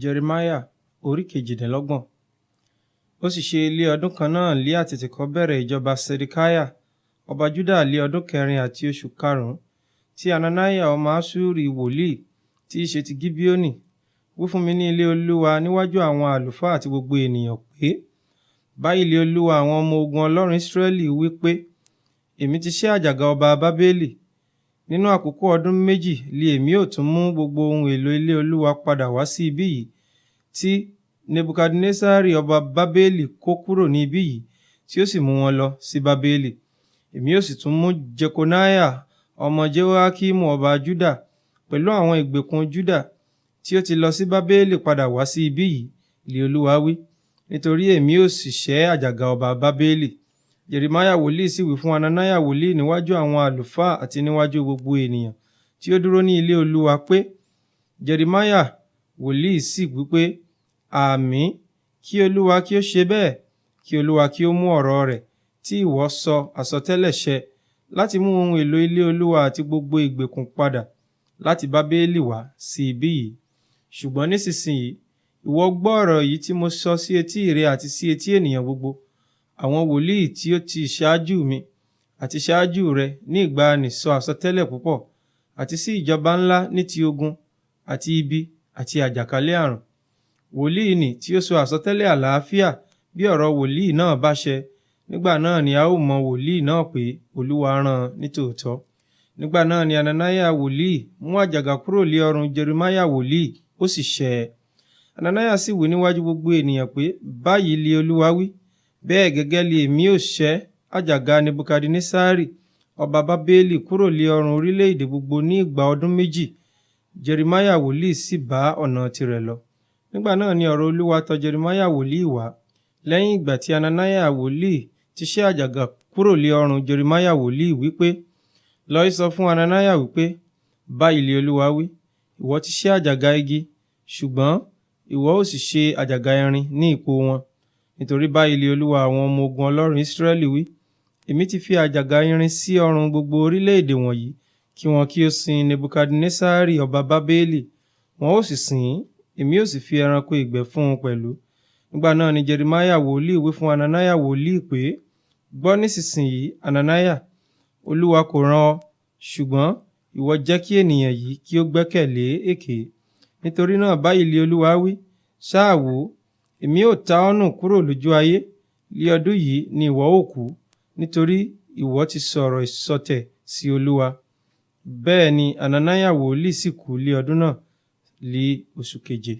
Jeremia orí kejìdínlọ́gbọ̀n. Ó sì ṣe ilé ọdún kan náà lé àtètèkọ́ bẹ̀rẹ̀ ìjọba Sedekiah ọba Juda lé ọdún kẹrin àti oṣù karùn-ún, tí Hananiah ọmọ Aṣuri wòlíì tí í ṣe ti Gibeoni wí fún mi ní ilé Olúwa níwájú àwọn àlùfáà àti gbogbo ènìyàn pé, báyìí ilé Olúwa àwọn ọmọ ogun Ọlọ́run Israẹli wí pé, èmi ti ṣẹ́ àjàgà ọba Bábélì. Nínú àkókò ọdún méjì lé èmi ó tún mú gbogbo ohun èlò ilé Olúwa padà wá sí ibí yìí, tí Nebukadnesari ọba Bábélì kó kúrò ní ibí yìí, tí ó sì mú wọn lọ sí Bábélì. Èmi ó sì tún mú Jekoniah ọmọ Jehoiakimu ọba Juda pẹ̀lú àwọn ìgbèkùn Juda tí ó ti lọ sí Bábélì padà wá sí ibí yìí, ilé Olúwa wí, nítorí èmi ó sì ṣẹ́ àjàgà ọba Bábélì. Jeremiah wòlíì sì wí fún Hananiah wòlíì níwájú àwọn àlùfáà àti níwájú gbogbo ènìyàn tí ó dúró ní ilé Olúwa pé, Jeremiah wòlíì sì wí pé, àmín, kí Olúwa kí ó ṣe bẹ́ẹ̀, kí Olúwa kí ó mú ọ̀rọ̀ rẹ̀ tí ìwọ sọ àsọtẹ́lẹ̀ ṣẹ láti mú ohun èlò ilé Olúwa àti gbogbo ìgbèkùn padà láti Bábélì wá sí ibí yìí. Ṣùgbọ́n nísinsìnyí ìwọ gbọ́ ọ̀rọ̀ yìí tí mo sọ sí etí rẹ àti sí etí ènìyàn gbogbo. Àwọn wòlíì tí ó ti ṣáájú mi àti ṣáájú rẹ ní ìgbàanì sọ àsọtẹ́lẹ̀ púpọ̀, àti sí ìjọba ńlá ní ti ogun àti ibi àti àjàkálẹ̀ àrùn. Wòlíì nì tí ó sọ àsọtẹ́lẹ̀ àlàáfíà, bí ọ̀rọ̀ wòlíì náà bá ṣẹ, nígbà náà ni a ó mọ wòlíì náà pé Olúwa rán nítòótọ́. Nígbà náà ni Hananiah wòlíì mú àjàgà kúrò lé ọrùn Jeremiah wòlíì, ó sì ṣẹ́ ẹ. Hananiah sì wí níwájú gbogbo ènìyàn pé, báyìí li Olúwa wí, bẹ́ẹ̀ gẹ́gẹ́ li èmi ó ṣẹ́ àjàgà Nebukadnesari ọba Bábélì kúrò lé ọrùn orílẹ̀-èdè gbogbo ní ìgbà ọdún méjì. Jeremiah wòlíì sì bá ọ̀nà tirẹ̀ lọ. Nígbà náà ni ọ̀rọ̀ Olúwa tọ̀ Jeremiah wòlíì wá, lẹ́yìn ìgbà tí Hananiah wòlíì ti ṣẹ́ àjàgà kúrò lé ọrùn Jeremiah wòlíì wípé, lọ sọ fún Hananiah wípé, báyìí li Olúwa wí, ìwọ ti ṣẹ́ àjàgà igi, ṣùgbọ́n ìwọ ó sì ṣe àjàgà irin ní ipò wọn. Nítorí báyìí li Olúwa àwọn ọmọ ogun Ọlọ́run Israẹli wí, èmi ti fi àjàgà irin sí ọrùn gbogbo orílẹ̀-èdè wọ̀nyí, kí wọn kí ó sin Nebukadnesari ọba Bábélì. Wọn ó sì sìn ín, èmi ó sì fi ẹranko ìgbẹ́ fún un pẹ̀lú. Nígbà náà ni Jeremiah wòlíì wí fún Hananiah wòlíì pé, gbọ́ nísinsìnyí, Hananiah, Olúwa kò rán ọ, ṣùgbọ́n ìwọ jẹ́ kí ènìyàn yìí kí ó gbẹ́kẹ̀lé èké. Nítorí náà báyìí li Olúwa wí, ṣáà wò, èmi ó ta ọ́ nù kúrò lójú ayé. Ní ọdún yìí ni ìwọ ó kú, nítorí ìwọ ti sọ̀rọ̀ ìsọtẹ̀ sí Olúwa. Bẹ́ẹ̀ ni Hananiah wòlíì sì kú ní ọdún náà, ní oṣù keje.